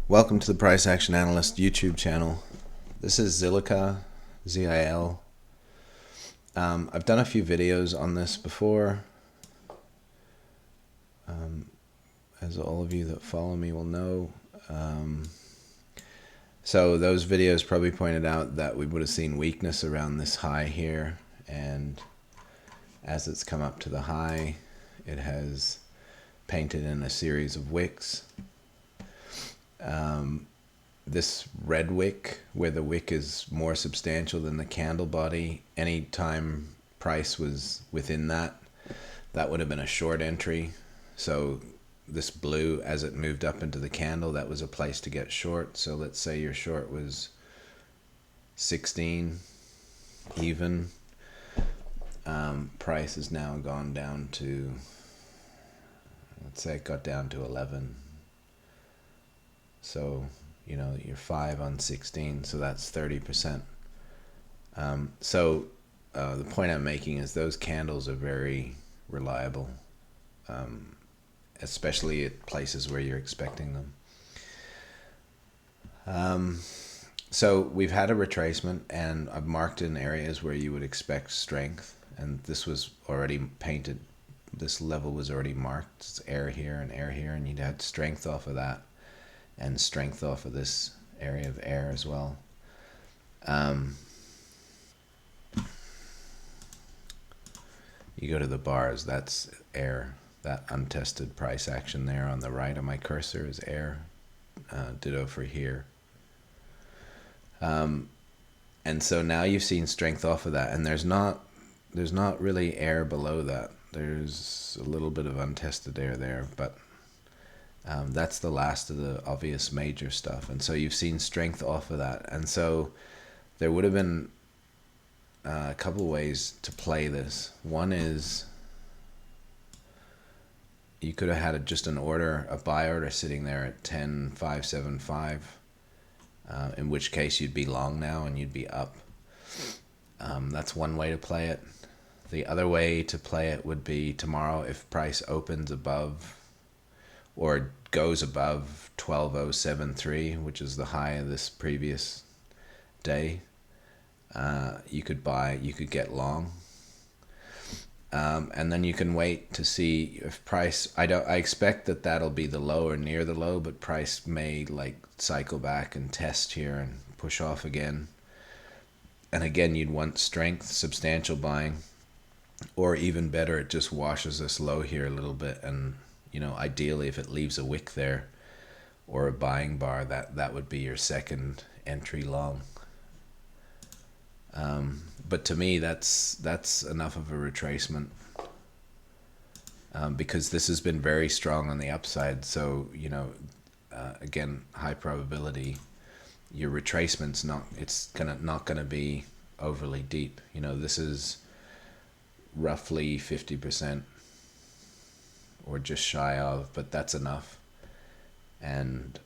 Welcome to the Price Action Analyst YouTube channel. This is Zilliqa, ZIL. I've done a few videos on this before, as all of you that follow me will know. So those videos probably pointed out that we would have seen weakness around this high here, and as it's come up to the high, it has painted in a series of wicks. This red wick, where the wick is more substantial than the candle body, any time price was within that would have been a short entry. So this blue, as it moved up into the candle, that was a place to get short. So let's say your short was 16 even. Price has now gone down to, let's say it got down to 11. So, you know, you're 5 on 16, so that's 30%. The point I'm making is those candles are very reliable, especially at places where you're expecting them. So we've had a retracement, and I've marked in areas where you would expect strength, and this was already painted. This level was already marked. It's air here and air here, and you'd had strength off of that, and strength off of this area of air as well. You go to the bars, that's air. That untested price action there on the right of my cursor is air. Ditto for here. And so now you've seen strength off of that, and there's not really air below that. There's a little bit of untested air there, but that's the last of the obvious major stuff. And so you've seen strength off of that. And so there would have been a couple of ways to play this. One is you could have had just an order, a buy order sitting there at 10,575, in which case you'd be long now and you'd be up. That's one way to play it. The other way to play it would be tomorrow, if price opens above or goes above 12,073, which is the high of this previous day, you could buy, you could get long, and then you can wait to see if price, I expect that that'll be the low or near the low, but price may like cycle back and test here and push off again, and again you'd want strength, substantial buying, or even better, it just washes this low here a little bit, and you know, ideally if it leaves a wick there or a buying bar, that would be your second entry long. But to me, that's enough of a retracement, because this has been very strong on the upside. So, you know, again, high probability your retracement's not gonna be overly deep. You know, this is roughly 50%. Or just shy of, but that's enough, and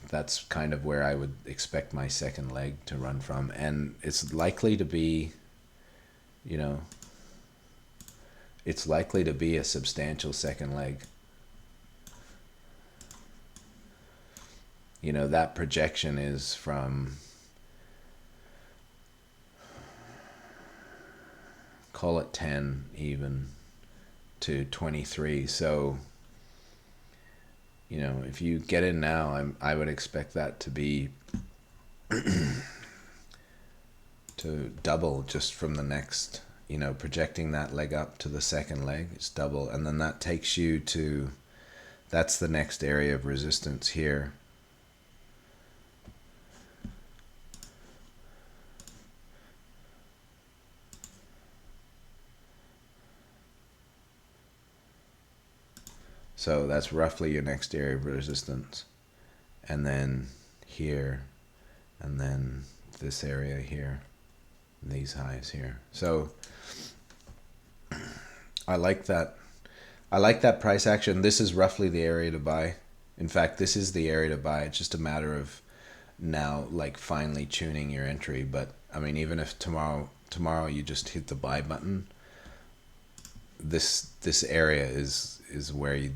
that's kind of where I would expect my second leg to run from, and it's likely to be, you know, it's likely to be a substantial second leg. You know, that projection is from, call it 10 even, to 23. So, you know, if you get in now, I would expect that to be to double just from the next, you know, projecting that leg up to the second leg, it's double, and then that takes you to, that's the next area of resistance here. So that's roughly your next area of resistance, and then here, and then this area here, and these highs here. So I like that price action. This is roughly the area to buy. In fact, this is the area to buy. It's just a matter of now like finely tuning your entry. But I mean, even if tomorrow you just hit the buy button, this area is where you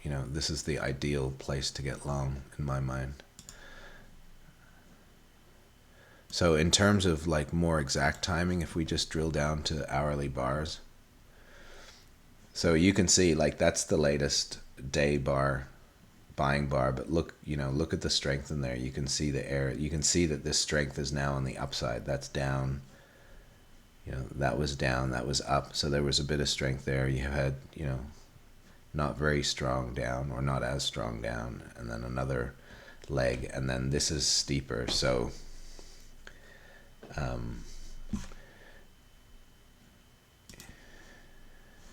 you know, this is the ideal place to get long in my mind. So in terms of like more exact timing, if we just drill down to hourly bars, so you can see like that's the latest day bar, buying bar, but look, you know, look at the strength in there. You can see the air. You can see that this strength is now on the upside. That's down. You know, that was down, that was up. So there was a bit of strength there. You had, you know, not very strong down or not as strong down, and then another leg, and then this is steeper. So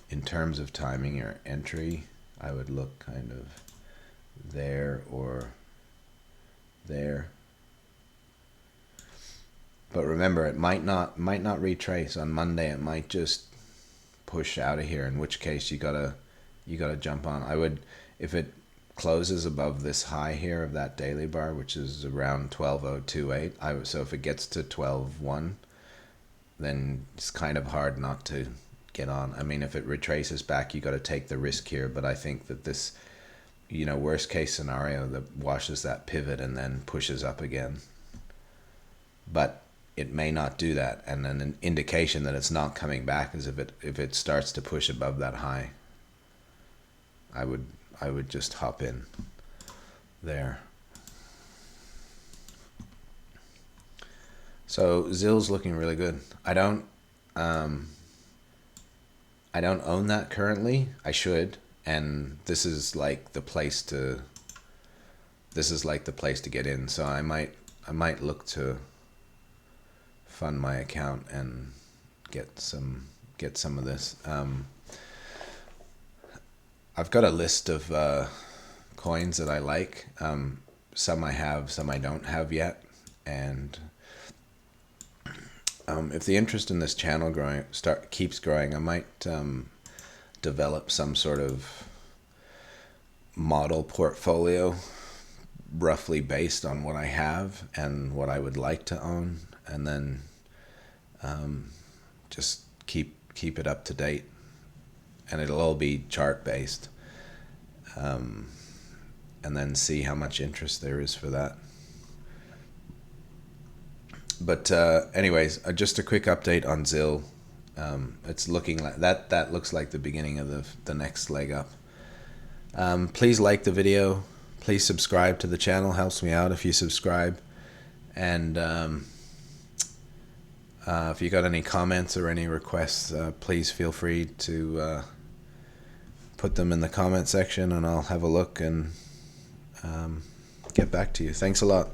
in terms of timing your entry, I would look kind of there or there. But remember, it might not retrace on Monday. It might just push out of here, in which case you gotta jump on. I would, if it closes above this high here of that daily bar, which is around 12.028, so if it gets to 12.1, then it's kind of hard not to get on. I mean, if it retraces back, you got to take the risk here, but I think that this, you know, worst case scenario, that washes that pivot and then pushes up again. But it may not do that, and then an indication that it's not coming back is if it starts to push above that high. I would just hop in there. So ZIL's looking really good. I don't own that currently. I should, and this is like the place to get in. So I might look to fund my account and get some of this. I've got a list of coins that I like. Some I have, some I don't have yet, and if the interest in this channel keeps growing, I might develop some sort of model portfolio, roughly based on what I have and what I would like to own, and then just keep it up to date, and it'll all be chart based, and then see how much interest there is for that. But anyways, just a quick update on ZIL. It's looking like that looks like the beginning of the next leg up. Please like the video. Please subscribe to the channel. Helps me out if you subscribe. And if you got any comments or any requests, please feel free to put them in the comment section, and I'll have a look and get back to you. Thanks a lot.